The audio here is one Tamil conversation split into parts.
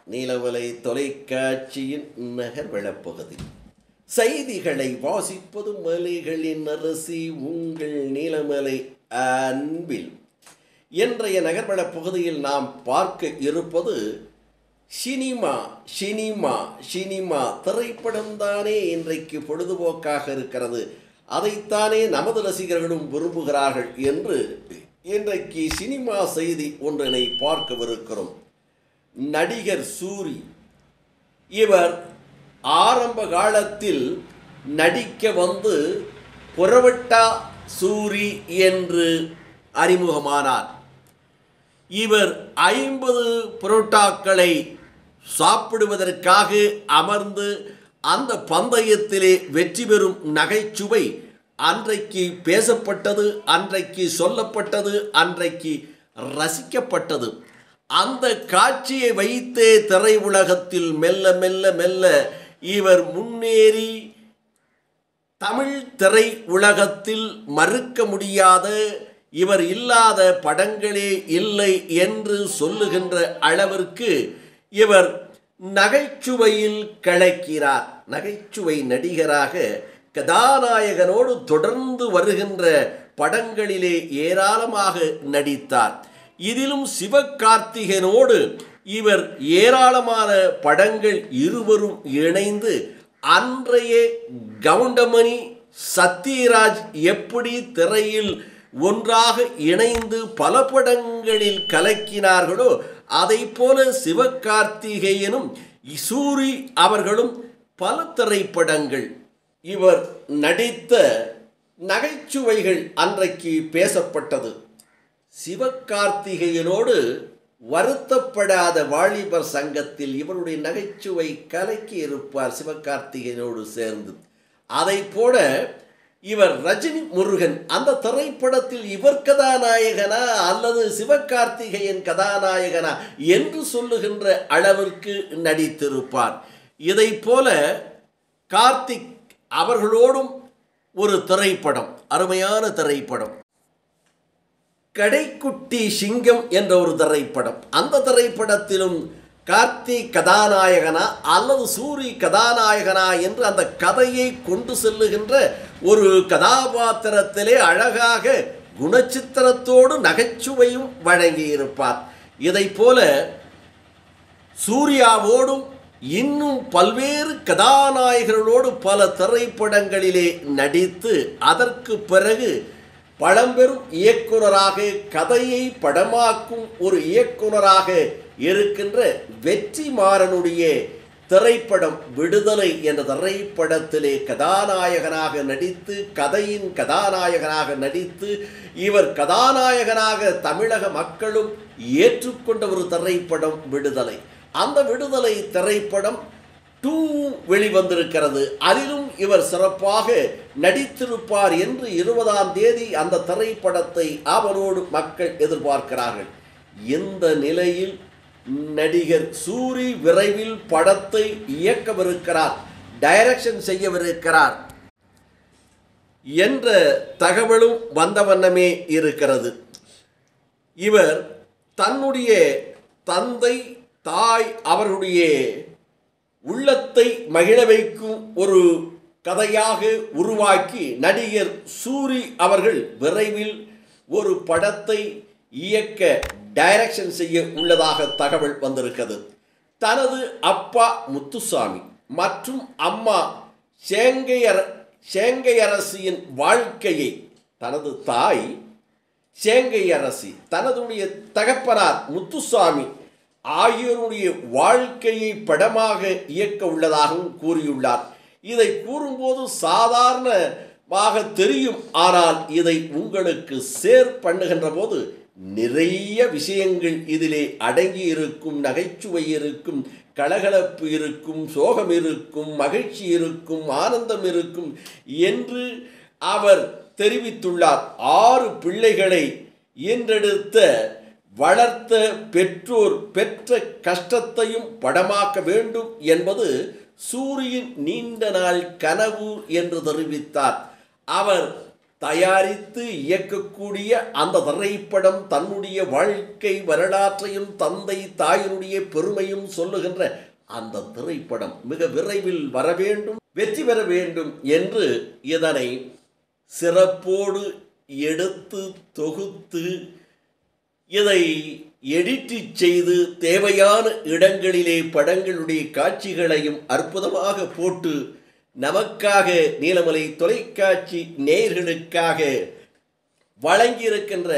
நீலமலை தொலைக்காட்சியின் நகர்வளப்பகுதி செய்திகளை வாசிப்பது மலைகளின் அரசி உங்கள் நீலமலை அன்பில். இன்றைய நகர்வளப் பகுதியில் நாம் பார்க்க இருப்பது சினிமா சினிமா சினிமா திரைப்படம் தானே இன்றைக்கு பொழுதுபோக்காக இருக்கிறது. அதைத்தானே நமது ரசிகர்களும் விரும்புகிறார்கள் என்று இன்றைக்கு சினிமா செய்தி ஒன்றினை பார்க்கவிருக்கிறோம். நடிகர் சூரி இவர் ஆரம்ப காலத்தில் நடிக்க வந்து புறவட்டா சூரி என்று அறிமுகமானார். இவர் 50 புரோட்டாக்களை சாப்பிடுவதற்காக அமர்ந்து அந்த பந்தயத்திலே வெற்றி பெறும் நகைச்சுவை அன்றைக்கு பேசப்பட்டது, அன்றைக்கு சொல்லப்பட்டது, அன்றைக்கு ரசிக்கப்பட்டது. அந்த காட்சியை வைத்தே திரை உலகத்தில் மெல்ல மெல்ல மெல்ல இவர் முன்னேறி தமிழ் திரை உலகத்தில் மறுக்க முடியாத, இவர் இல்லாத படங்களே இல்லை என்று சொல்லுகின்ற அளவிற்கு இவர் நகைச்சுவையில் கலக்கிறார். நகைச்சுவை நடிகராக கதாநாயகனோடு தொடர்ந்து வருகின்ற படங்களிலே ஏராளமாக நடித்தார். இதிலும் சிவகார்த்திகேயனோடு இவர் ஏராளமான படங்கள் இருவரும் இணைந்து அன்றைய கவுண்டமணி சத்யராஜ் எப்படி திரையில் ஒன்றாக இணைந்து பல படங்களில் கலக்கினார்களோ அதை போல சிவகார்த்திகேயனும் சூரி அவர்களும் பல திரைப்படங்கள் இவர் நடித்த நகைச்சுவைகள் அன்றைக்கு பேசப்பட்டது. சிவகார்த்திகேயனோடு வருத்தப்படாத வாலிபர் சங்கத்தில் இவருடைய நகைச்சுவை கலக்கி இருப்பார் சிவகார்த்திகேயனோடு சேர்ந்து. அதை போல இவர் ரஜினி முருகன் அந்த திரைப்படத்தில் இவர் கதாநாயகனா அல்லது சிவகார்த்திகேயன் கதாநாயகனா என்று சொல்லுகின்ற அளவிற்கு நடித்திருப்பார். இதை போல கார்த்திக் அவர்களோடும் ஒரு திரைப்படம், அருமையான திரைப்படம், கடைக்குட்டி சிங்கம் என்ற ஒரு திரைப்படம். அந்த திரைப்படத்திலும் கார்த்திக் கதாநாயகனா அல்லது சூரி கதாநாயகனா என்று அந்த கதையை கொண்டு செல்லுகின்ற ஒரு கதாபாத்திரத்திலே அழகாக குணச்சித்திரத்தோடு நகைச்சுவையும் வழங்கியிருப்பார். இதை போல சூர்யாவோடும் இன்னும் பல்வேறு கதாநாயகர்களோடு பல திரைப்படங்களிலே நடித்து அதற்கு பிறகு பழம்பெரும் இயக்குனராக கதையை படமாக்கும் ஒரு இயக்குனராக இருக்கின்ற வெற்றிமாறனுடைய திரைப்படம் விடுதலை என்ற திரைப்படத்திலே கதாநாயகனாக நடித்து கதையின் கதாநாயகனாக நடித்து இவர் கதாநாயகனாக தமிழக மக்களும் ஏற்றுக்கொண்ட ஒரு திரைப்படம் விடுதலை. அந்த விடுதலை திரைப்படம் 2 வெளிவந்திருக்கிறது. அதிலும் இவர் சிறப்பாக நடித்திருப்பார் என்று 20ஆம் தேதி அந்த திரைப்படத்தை அவரோடு மக்கள் எதிர்பார்க்கிறார்கள். இந்த நிலையில் நடிகர் சூரி விரைவில் படத்தை இயக்கவிருக்கிறார், டைரக்ஷன் செய்யவிருக்கிறார் என்ற தகவலும் வந்த வண்ணமே இருக்கிறது. இவர் தன்னுடைய தந்தை தாய் அவர்களுடைய உள்ளத்தை மகிழ வைக்கும் ஒரு கதையாக உருவாக்கி நடிகர் சூரி அவர்கள் விரைவில் ஒரு படத்தை இயக்க டைரக்ஷன் செய்ய உள்ளதாக தகவல் வந்திருக்கிறது. தனது அப்பா முத்துசாமி மற்றும் அம்மா சேங்கையரசியின் வாழ்க்கையை, தனது தாய் சேங்கையரசி, தனதுடைய தகப்பனார் முத்துசாமி ஆகியோருடைய வாழ்க்கையை படமாக இயக்க உள்ளதாகவும் கூறியுள்ளார். இதை கூறும்போது சாதாரணமாக தெரியும், ஆனால் இதை உங்களுக்கு ஷேர் பண்ணுகின்ற போது நிறைய விஷயங்கள் இதிலே அடங்கி இருக்கும். நகைச்சுவை இருக்கும், கலகலப்பு இருக்கும், சோகம் இருக்கும், மகிழ்ச்சி இருக்கும், ஆனந்தம் இருக்கும் என்று அவர் தெரிவித்துள்ளார். 6 பிள்ளைகளை ஈன்றெடுத்த வளர்த்த பெற்றோர் பெற்ற கஷ்டத்தையும் படமாக்க வேண்டும் என்பது சூரியின் நீண்ட நாள் கனவு என்று தெரிவித்தார். அவர் தயாரித்து இயக்கக்கூடிய அந்த திரைப்படம் தன்னுடைய வாழ்க்கை வரலாற்றையும் தந்தை தாயினுடைய பெருமையும் சொல்லுகின்ற அந்த திரைப்படம் மிக விரைவில் வர வேண்டும், வெற்றி பெற வேண்டும் என்று இதனை சிறப்போடு எடுத்து தொகுத்து இதை எடிட் செய்து தேவையான இடங்களிலே படங்களுடைய காட்சிகளையும் அற்புதமாக போட்டு நமக்காக நீலமலை தொலைக்காட்சி நேயர்களுக்காக வழங்கியிருக்கின்ற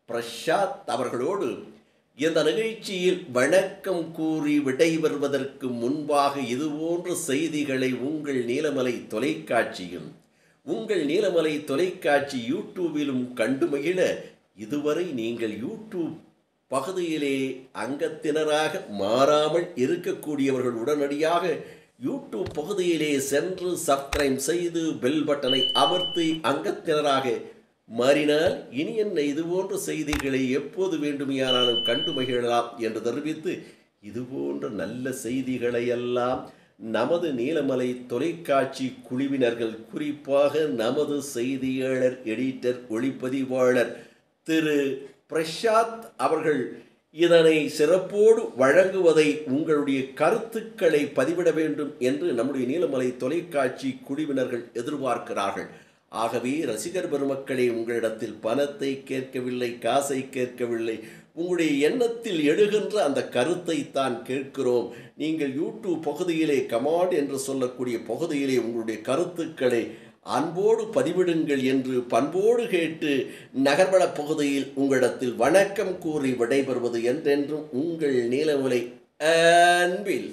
பிரசாத் அவர்களோடு இந்த நிகழ்ச்சியில் வணக்கம் கூறி விடைபெறுவதற்கு முன்பாக இதுபோன்ற செய்திகளை உங்கள் நீலமலை தொலைக்காட்சியும் உங்கள் நீலமலை தொலைக்காட்சி யூடியூபிலும் கண்டு மகிழ இதுவரை நீங்கள் யூடியூப் பகுதியிலே அங்கத்தினராக மாறாமல் இருக்கக்கூடியவர்கள் உடனடியாக யூடியூப் பகுதியிலே சென்று சப்ஸ்கிரைப் செய்து பெல் பட்டனை அமர்த்தி அங்கத்தினராக மாறினால் இனி என்ன இதுபோன்ற செய்திகளை எப்போது வேண்டுமையானாலும் கண்டு மகிழலாம் என்று தெரிவித்து இதுபோன்ற நல்ல செய்திகளை எல்லாம் நமது நீலமலை தொலைக்காட்சி குழுவினர்கள், குறிப்பாக நமது செய்தியாளர், எடிட்டர், ஒளிப்பதிவாளர் திரு பிரசாத் அவர்கள் இதனை சிறப்போடு வழங்குவதை உங்களுடைய கருத்துக்களை பதிவிட வேண்டும் என்று நம்முடைய நீலமலை தொலைக்காட்சி குழுவினர்கள் எதிர்பார்க்கிறார்கள். ஆகவே ரசிகர் பெருமக்களே, உங்களிடத்தில் பணத்தை கேட்கவில்லை, காசை கேட்கவில்லை, உங்களுடைய எண்ணத்தில் எழுகின்ற அந்த கருத்தை தான் கேட்கிறோம். நீங்கள் யூடியூப் பகுதியிலே கமாண்ட் என்று சொல்லக்கூடிய பகுதியிலே உங்களுடைய கருத்துக்களை அன்போடு பதிவிடுங்கள் என்று பண்போடு கேட்டு நகர்வள பகுதியில் உங்களிடத்தில் வணக்கம் கூறி விடைபெறுவது என்றென்றும் உங்கள் நீலமலை அன்பில்